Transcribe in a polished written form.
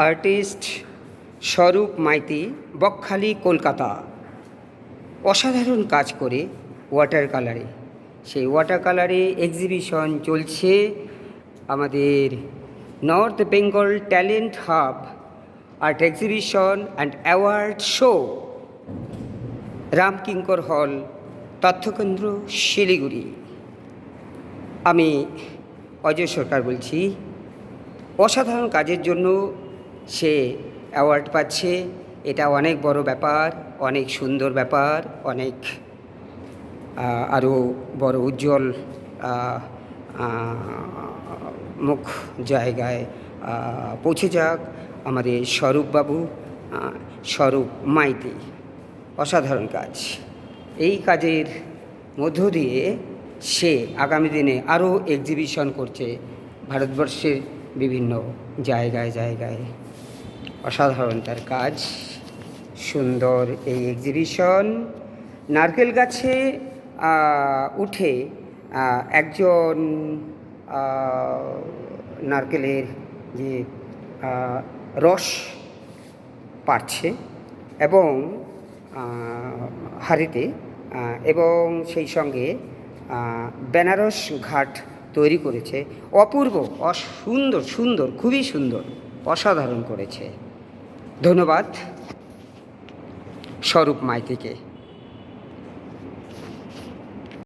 Artist স্বরূপ মাইতি, বকখালি, কলকাতা। অসাধারণ কাজ করে ওয়াটার কালারে। সেই ওয়াটার কালারে এক্সিবিশন চলছে আমাদের north Bengal talent hub art exhibition and award show, Ramkinkar হল, তথ্যকেন্দ্র, শিলিগুড়ি। আমি অজয় সরকার বলছি। অসাধারণ কাজের জন্য সে অ্যাওয়ার্ড পাচ্ছে, এটা অনেক বড় ব্যাপার, অনেক সুন্দর ব্যাপার, অনেক আরও বড় উজ্জ্বল মুখ জায়গায় পৌঁছে যাক আমাদের স্বরূপবাবু, স্বরূপ মাইতি। অসাধারণ কাজ। এই কাজের মধ্য দিয়ে সে আগামী দিনে আরও এক্সিবিশন করছে ভারতবর্ষের বিভিন্ন জায়গায় জায়গায়। অসাধারণ তার কাজ, সুন্দর এই এক্সিবিশন। নারকেল গাছে উঠে একজন নারকেলের যে রস পাড়ছে এবং হাঁড়িতে, এবং সেই সঙ্গে বেনারস ঘাট তৈরি করেছে। অপূর্ব, সুন্দর সুন্দর, খুবই সুন্দর, অসাধারণ করেছে। ধন্যবাদ স্বরূপ মাইতিকে।